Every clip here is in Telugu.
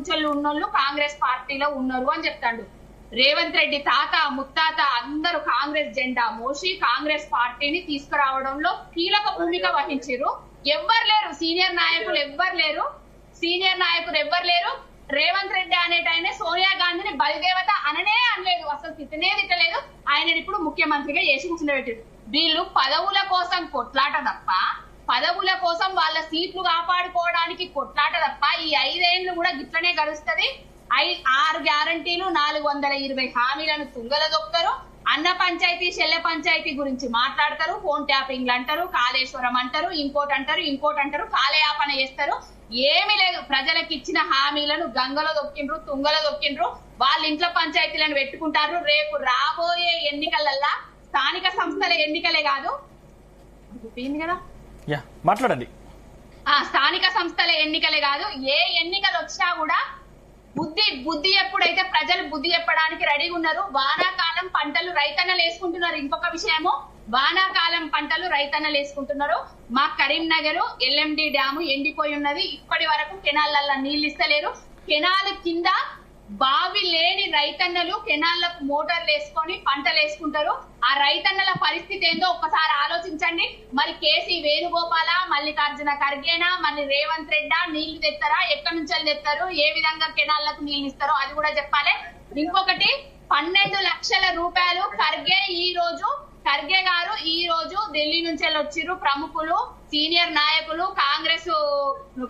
నుంచి ఉన్నోళ్ళు కాంగ్రెస్ పార్టీలో ఉన్నారు అని చెప్తాడు. రేవంత్ రెడ్డి తాత ముత్తాత అందరూ కాంగ్రెస్ జెండా మోసి కాంగ్రెస్ పార్టీని తీసుకురావడంలో కీలక భూమిక వహించారు. ఎవ్వరు లేరు సీనియర్ నాయకులు, ఎవ్వరు లేరు. రేవంత్ రెడ్డి అనేటైనా సోనియా గాంధీని బలిదేవత అనలేదు, అసలు తిట్టలేదు. ఆయన ఇప్పుడు ముఖ్యమంత్రిగా చేసి కూర్చుండబెట్టారు. వీళ్ళు పదవుల కోసం కొట్లాట తప్ప, పదవుల కోసం వాళ్ళ సీట్లు కాపాడుకోవడానికి కొట్లాట తప్ప ఈ 5 ఏళ్లు కూడా గిట్లనే గడుస్తుంది. 6 గ్యారంటీలు 420 హామీలను తుంగల దొక్కుతారు. అన్న పంచాయతీ చెల్లె పంచాయతీ గురించి మాట్లాడతారు, ఫోన్ ట్యాపింగ్లు అంటారు, కాళేశ్వరం అంటారు, ఇంకోటి అంటారు, కాలయాపన చేస్తారు. ఏమి లేదు, ప్రజలకు ఇచ్చిన హామీలను గంగలో దొక్కిండ్రు, తుంగలో దొక్కిండ్రు. వాళ్ళ ఇంట్లో పంచాయతీలను పెట్టుకుంటారు. రేపు రాబోయే ఎన్నికలల్లా స్థానిక సంస్థల ఎన్నికలే కాదు కదా మాట్లాడండి, స్థానిక సంస్థల ఎన్నికలే కాదు, ఏ ఎన్నికలు వచ్చినా కూడా బుద్ధి ఎప్పుడైతే ప్రజలు బుద్ధి చెప్పడానికి రెడీగా ఉన్నారు. వానాకాలం పంటలు రైతన్నలు వేసుకుంటున్నారు. ఇంకొక విషయము, వానాకాలం పంటలు రైతన్నలు వేసుకుంటున్నారు. మా కరీంనగర్ ఎల్ఎండి డ్యాము ఎండిపోయి ఉన్నది. ఇప్పటి వరకు కెనాళ్ళల్లో నీళ్లు ఇస్తలేరు. కెనాల్ కింద బావి లేని రైతన్నలు కెనాళ్లకు మోటార్లు వేసుకొని పంటలు వేసుకుంటారు. ఆ రైతన్నల పరిస్థితి ఏందో ఒక్కసారి ఆలోచించండి. మరి కేసీ వేణుగోపాల, మల్లికార్జున ఖర్గేనా, మళ్ళీ రేవంత్ రెడ్డా నీళ్లు తెస్తారా, ఎక్కడి నుంచి తెస్తారు, ఏ విధంగా కెనాళ్లకు నీళ్లు ఇస్తారో అది కూడా చెప్పాలి. ఇంకొకటి 12 లక్షల రూపాయలు ఖర్గే గారు ఈ రోజు ఢిల్లీ నుంచి వచ్చిర్రు. ప్రముఖులు, సీనియర్ నాయకులు, కాంగ్రెస్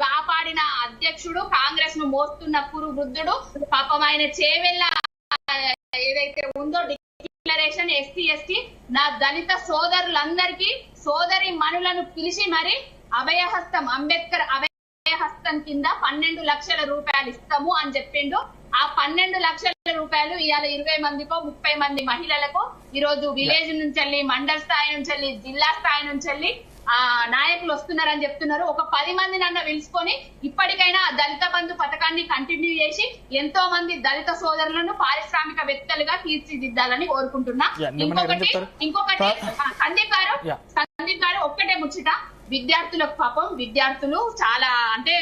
కాపాడిన అధ్యక్షుడు, కాంగ్రెస్ ను మోస్తున్న కురు వృద్ధుడు, పాపం ఆయన చేవెళ్ళ ఏదైతే ఉందో డిక్లరేషన్ ఎస్టీ నా దళిత సోదరులందరికీ సోదరి మనులను పిలిచి మరి అభయహస్తం, అంబేద్కర్ అభయహస్తం కింద 12 లక్షల రూపాయలు ఇస్తాము అని చెప్పిండు. ఆ 12 లక్షల రూపాయలు ఇవాళ 20 మందికో 30 మంది మహిళలకు ఈ రోజు విలేజ్ నుంచి మండల స్థాయి నుంచి జిల్లా స్థాయి నుంచి నాయకులు వస్తున్నారని చెప్తున్నారు. ఒక 10 మంది నన్ను పిలుచుకొని ఇప్పటికైనా దళిత బంధు పథకాన్ని కంటిన్యూ చేసి ఎంతో మంది దళిత సోదరులను పారిశ్రామికవేత్తలుగా తీర్చిదిద్దాలని కోరుకుంటున్నా. ఇంకొకటి సందీప్ గారు ఒక్కటే ముచ్చట, విద్యార్థులకు పాపం విద్యార్థులు చాలా అంటే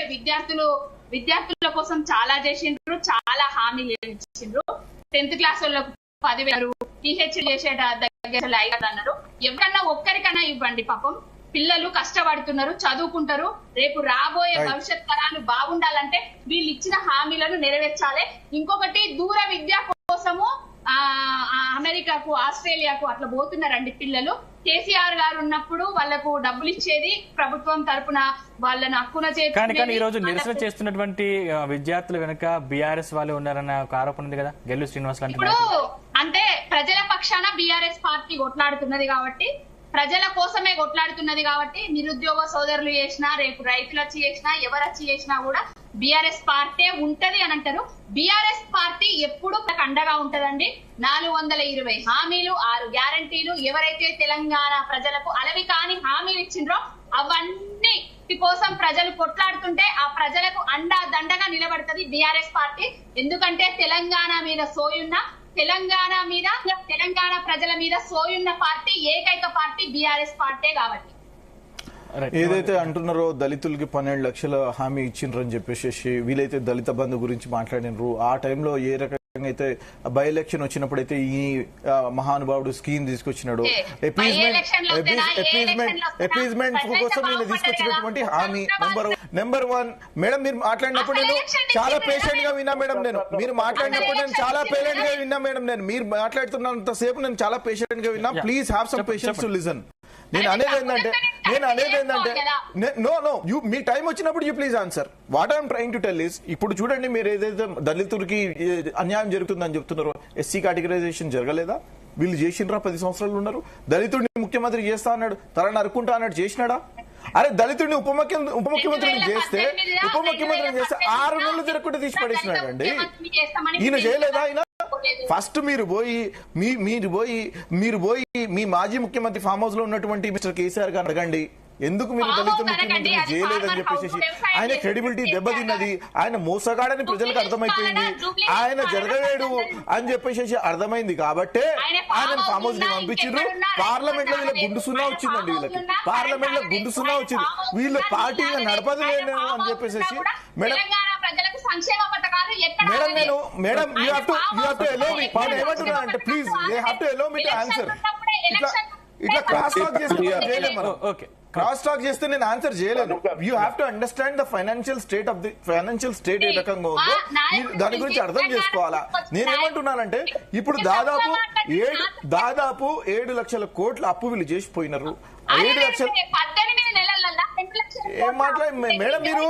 విద్యార్థుల కోసం చాలా చేసిండ్రు, చాలా హామీలు ఇచ్చిండ్రు. 10th క్లాస్ వాళ్ళకు 10,000, PhD చేసే దగ్గర 5 అన్నారు. ఎవరన్నా ఒక్కరికన్నా ఇవ్వండి. పాపం పిల్లలు కష్టపడుతున్నారు, చదువుకుంటారు. రేపు రాబోయే భవిష్యత్ తరాలు బాగుండాలంటే వీళ్ళు ఇచ్చిన హామీలను నెరవేర్చాలి. ఇంకొకటి దూర విద్య కోసము అమెరికాకు, ఆస్ట్రేలియాకు అట్లా పోతున్నారండి పిల్లలు. కేసీఆర్ గారు ఉన్నప్పుడు వాళ్లకు డబ్బులు ఇచ్చేది ప్రభుత్వం తరపున, వాళ్ళని హక్కున కానీ ఈ రోజు నిరసన చేస్తున్నటువంటి విద్యార్థులు వెనుక బీఆర్ఎస్ వాళ్ళు ఉన్నారన్న ఒక ఆరోపణ ఉంది కదా, గెల్లు శ్రీనివాస్ లాంటి. ఇప్పుడు అంటే ప్రజల పక్షాన బీఆర్ఎస్ పార్టీ కొట్లాడుతున్నది కాబట్టి, ప్రజల కోసమే కొట్లాడుతున్నది కాబట్టి, నిరుద్యోగ సోదరులు చేసినా, రేపు రైతులు వచ్చి చేసినా, ఎవరు వచ్చి చేసినా కూడా బీఆర్ఎస్ పార్టీ ఉంటది అని అంటారు. బీఆర్ఎస్ పార్టీ ఎప్పుడు అండగా ఉంటదండి. 420 హామీలు, 6 గ్యారంటీలు, ఎవరైతే తెలంగాణ ప్రజలకు అలవి కాని హామీలు ఇచ్చిండ్రో అవన్నీ కోసం ప్రజలు కొట్లాడుతుంటే ఆ ప్రజలకు దండగా నిలబడుతుంది బీఆర్ఎస్ పార్టీ. ఎందుకంటే తెలంగాణ మీద సోయున్న, తెలంగాణ ప్రజల మీద సోయున్న పార్టీ ఏకైక పార్టీ బీఆర్ఎస్ పార్టీ కాబట్టి. ఏదైతే అంటున్నారో దళితులకి 12 లక్షల హామీ ఇచ్చిండ్రని చెప్పేసి, వీలైతే దళిత బంధు గురించి మాట్లాడినరు. ఆ టైంలో ఏ రకంగా అయితే బై ఎలక్షన్ వచ్చినప్పుడైతే ఈ మహానుభావుడు స్కీమ్ తీసుకొచ్చినాడు, అపీజ్మెంట్ కోసం నేను తీసుకొచ్చినటువంటి హామీ నెంబర్ 1. మేడం మీరు మాట్లాడినప్పుడు నేను చాలా పేషెంట్ గా విన్నా మేడం. మీరు మాట్లాడినప్పుడు నేను చాలా పేషెంట్ గా విన్నా మేడం. మీరు మాట్లాడుతున్నంత సేపు నేను చాలా పేషెంట్ గా విన్నా. Please have some patience to listen. నేను అనేది ఏంటంటే మీ టైం వచ్చినప్పుడు you please answer. What I'm trying to tell is, ఇప్పుడు చూడండి, మీరు ఏదైతే దళితుడికి అన్యాయం జరుగుతుందని చెప్తున్నారో, ఎస్సీ కేటగిరైజేషన్ జరగలేదా? వీళ్ళు చేసిండ్రా? 10 సంవత్సరాలు ఉన్నారు. దళితుడిని ముఖ్యమంత్రి చేస్తా అన్నాడు, తల నరుకుంటా అన్నాడు, చేసినాడా? అరే దళితుడిని ఉప ముఖ్యమంత్రిని చేస్తే 6 నెలలు తిరగకుండా తీసి పడేసినాడు అండి. ఈయన చేయలేదా? ఆయన ఫస్ట్ మీరు పోయి మీ మాజీ ముఖ్యమంత్రి ఫామ్ హౌస్ లో ఉన్నటువంటి మిస్టర్ కేసీఆర్ గారు అడగండి, ఎందుకు మీరు దళిత ముఖ్యమంత్రి చేయలేదని చెప్పేసి. ఆయన క్రెడిబిలిటీ దెబ్బతిన్నది, ఆయన మోసగాడని ప్రజలకు అర్థమైపోయింది, ఆయన జరగలేడు అని చెప్పేసి అర్థమైంది. కాబట్టే ఆయన ఫామ్ హౌస్ ని పంపించారు. పార్లమెంట్ లో వీళ్ళకి గుండు సున్నా వచ్చిందండి. వీళ్ళకి పార్లమెంట్ లో గుండు సున్నా వచ్చింది. వీళ్ళు పార్టీ నడపదు అని చెప్పేసి మేడం ప్రజలకు సంక్షేమ పథకాలు నేను madam you have to allow me నేను ఏమంటున్నా అంటే please they have to allow me to answer ఇట్లా క్రాస్ టాక్ చేస్తే చేయలేము మనం. ఓకే, క్రాస్ టాక్ చేస్తే నేను ఆన్సర్ చేయలేను. You have to understand the financial state ఏ రకంగా ఉందో దాని గురించి అర్థం చేసుకోవాలా. నేనేమంటున్నానంటే ఇప్పుడు దాదాపు 7 లక్షల కోట్ల అప్పు వీళ్ళు చేసిపోయినారు. 7 లక్షలు ఏం మేడం మీరు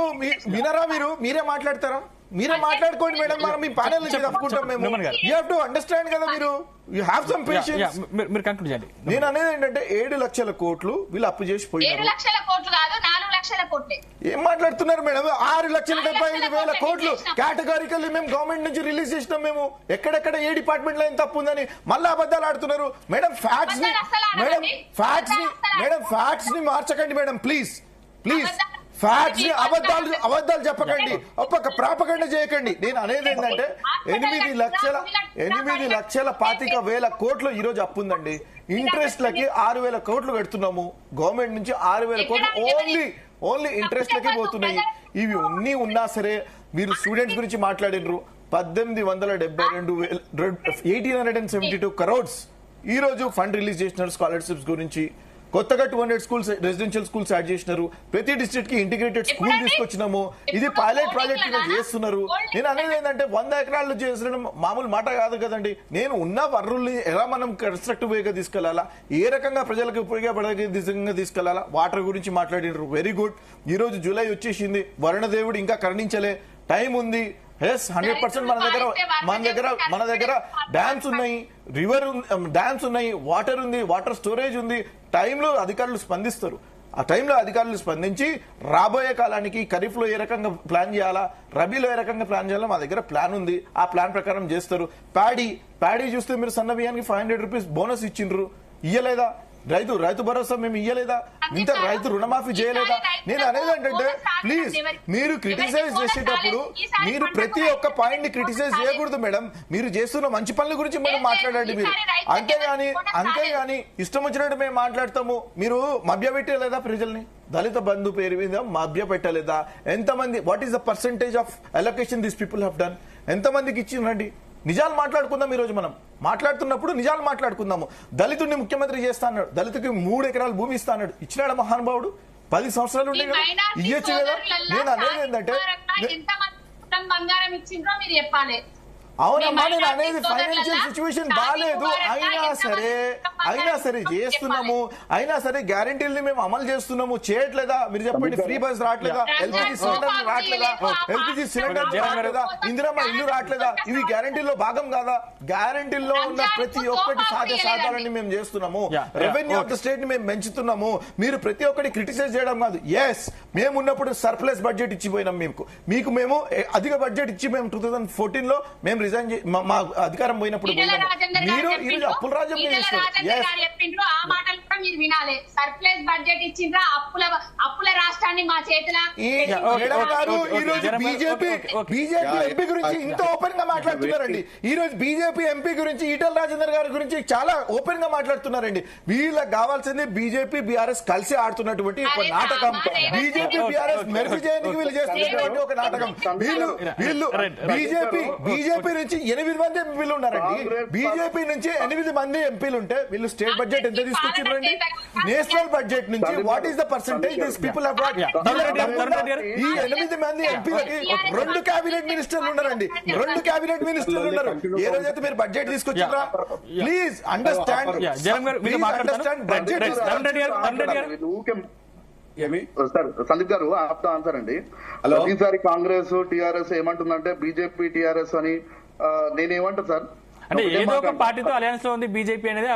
వినరా? మీరే మాట్లాడతారా? మీరే మాట్లాడుకోండి మేడం, మనం మీ ప్యానెల్ నుంచి తప్పుకుంటాం మేము. యూ హ్యావ్ టు అండర్స్టాండ్ కదా, మీరు యూ హ్యావ్ సమ్ పేషెన్స్. మీరు కంక్లూడ్ చేయండి. నేను అనేది ఏంటంటే 7 లక్షల కోట్లు వీళ్ళు అప్పు చేసి 7 లక్షల కోట్లు కాదు 4 లక్షల కోట్లే. ఏం మాట్లాడుతున్నారు మేడం? 6,75,000 కోట్లు కేటగారికల్లీ మేము గవర్నమెంట్ నుంచి రిలీజ్ చేసినాం. మేము ఎక్కడెక్కడ ఏ డిపార్ట్మెంట్ లో ఏం తప్పు ఉందని మళ్ళీ అబద్ధాలు ఆడుతున్నారు మేడం. ఫ్యాక్ట్స్ ని మార్చకండి మేడం, ప్లీజ్. ఫ్యాక్ట్స్ ని అబద్ధాలు చెప్పకండి, ఒక్క ప్రాపగండ చేయకండి. నేను అనేది ఏంటంటే 8,25,000 కోట్లు ఈ రోజు అప్పు ఉందండి. ఇంట్రెస్ట్ లకి 6,000 కోట్లు కడుతున్నాము. గవర్నమెంట్ నుంచి 6,000 కోట్లు ఓన్లీ ఇంట్రెస్ట్ లకే పోతున్నాయి. ఇవి అన్ని ఉన్నా సరే మీరు స్టూడెంట్స్ గురించి మాట్లాడినరు. 1872 crores ఈ రోజు ఫండ్ రిలీజ్ చేసినారు స్కాలర్షిప్స్ గురించి. కొత్తగా 200 స్కూల్స్ రెసిడెన్షియల్ స్కూల్స్ యాడ్ చేసినారు. ప్రతి డిస్ట్రిక్ట్ కి ఇంటిగ్రేటెడ్ స్కూల్ తీసుకొచ్చినాము. ఇది పైలట్ ప్రాజెక్ట్ కింద చేస్తున్నారు. నేను అనేది ఏంటంటే 100 ఎకరాలు చేసడం మామూలు మాట కాదు కదండి. నేను ఉన్న వనరుల్ని ఎలా మనం కన్స్ట్రక్టివ్ వేగా తీసుకెళ్లాలా, ఏ రకంగా ప్రజలకు ఉపయోగపడే దిశగా తీసుకెళ్లాలా, వాటర్ గురించి మాట్లాడినారు. Very good. ఈ రోజు జూలై వచ్చేసింది, వరుణదేవుడు ఇంకా కరుణించలే, టైం ఉంది. 100% మన దగ్గర డ్యామ్స్ ఉన్నాయి, డ్యామ్స్ ఉన్నాయి, వాటర్ ఉంది, వాటర్ స్టోరేజ్ ఉంది. టైంలో అధికారులు స్పందిస్తారు. ఆ టైంలో అధికారులు స్పందించి రాబోయే కాలానికి ఖరీఫ్ లో ఏ రకంగా ప్లాన్ చేయాలా, రబీలో ఏ రకంగా ప్లాన్ చేయాలా మా దగ్గర ప్లాన్ ఉంది. ఆ ప్లాన్ ప్రకారం చేస్తారు. ప్యాడీ చూస్తే మీరు సన్న బియ్యానికి 500 రూపీస్ బోనస్ ఇచ్చిండ్రు, ఇయ్యలేదా? రైతు భరోసా మేము ఇయ్యలేదా? ఇంత రైతు రుణమాఫీ చేయలేదా? నేను అనేది ఏంటంటే ప్లీజ్ మీరు క్రిటిసైజ్ చేసేటప్పుడు మీరు ప్రతి ఒక్క పాయింట్ ని క్రిటిసైజ్ చేయకూడదు మేడం. మీరు చేస్తున్న మంచి పనుల గురించి మనం మాట్లాడండి మీరు. అంతేగాని ఇష్టం వచ్చినట్టు మేము మాట్లాడతాము. మీరు మభ్య పెట్టలేదా ప్రజల్ని? దళిత బంధు పేరు మీద మభ్య పెట్టలేదా? ఎంతమంది, what is the percentage of allocation this people have done? ఎంతమందికి ఇచ్చిందండి? నిజాలు మాట్లాడుకుందాం. ఈ రోజు మనం మాట్లాడుతున్నప్పుడు నిజాలు మాట్లాడుకుందాము. దళితుడిని ముఖ్యమంత్రి చేస్తా అన్నాడు, దళితుడికి 3 ఎకరాలు భూమి ఇస్తా అన్నాడు. ఇచ్చినాడు మహానుభావుడు? 10 సంవత్సరాలు ఉండే కదా, ఇయ్యొచ్చు కదా. నేను అనేది ఏంటంటే బంగారం ఇచ్చిండ్రో మీరు చెప్పాలి. అవునమ్మా, నేను అనేది ఫైనాన్షియల్ సిచ్యువేషన్ బాగాలేదు, అయినా సరే చేస్తున్నాము. అయినా సరే గ్యారంటీల్ని మేము అమలు చేస్తున్నాము. చేయట్లేదా? మీరు చెప్పండి. ఫ్రీ బస్ రావట్లేదా? ఎల్పిజి సిలిండర్ రావట్లేదా? ఇందిరమ్మ ఇల్లు రావట్లేదా? ఇవి గ్యారంటీలో భాగం కాదా? గ్యారంటీల్లో ఉన్న ప్రతి ఒక్కటి సాధారణని మేము చేస్తున్నాము. రెవెన్యూ ఆఫ్ ద స్టేట్ ని మేము పెంచుతున్నాము. మీరు ప్రతి ఒక్కటి క్రిటిసైజ్ చేయడం కాదు. ఎస్, మేము ఉన్నప్పుడు సర్ప్లస్ బడ్జెట్ ఇచ్చిపోయినాం. మీకు మేము అధిక బడ్జెట్ ఇచ్చి మేము 2014 లో మేము రిజైన్ మా అధికారం పోయినప్పుడు మీరు ఈరోజు అప్పుల రాజ్యం చెప్పిండ్రు. ఆ మాటలు కూడా మీరు వినాలి. సర్ప్లస్ బడ్జెట్ ఇచ్చిండ్రా, అప్పుల రాష్ట్రాన్ని మా చేతిలో బీజేపీ ఎంపీ గురించి ఇంత ఓపెన్ గా మాట్లాడుతున్నారండి. ఈ రోజు బీజేపీ ఎంపీ గురించి ఈటల రాజేందర్ గారి గురించి చాలా ఓపెన్ గా మాట్లాడుతున్నారండి. వీళ్ళకి కావాల్సింది బీజేపీ బీఆర్ఎస్ కలిసి ఆడుతున్నటువంటి ఒక నాటకం. బీజేపీ బీఆర్ఎస్ మెరుగు చేయడానికి వీళ్ళు చేస్తున్నటువంటి ఒక నాటకం. వీళ్ళు బీజేపీ నుంచి 8 మంది ఎంపీలు ఉన్నారండి. బీజేపీ నుంచి 8 మంది ఎంపీలు ఉంటే వీళ్ళు స్టేట్ బడ్జెట్ ఎంత తీసుకొచ్చిండ్రండి? నేషనల్ బడ్జెట్ నుంచి what is the percentage this people have brought? ఈ 8 మంది ఎంపీలకి 2 కేబినెట్ మినిస్టర్లు ఉన్నారండి. 2 కేబినెట్ మినిస్టర్లు ఉన్నారు. ఏ రోజైతే మీరు బడ్జెట్ తీసుకొచ్చిండ్రా? Please understand budget. Sir Sandeep గారు ఆప్తా ఆన్సర్ అండి. ఈసారి కాంగ్రెస్ టీఆర్ఎస్ ఏమంటుందంటే బీజేపీ టీఆర్ఎస్ అని నేనేమంటా సార్ అంటే ఏదో ఒక పార్టీతో అలయన్స్ లో ఉంది బీజేపీ అనేది.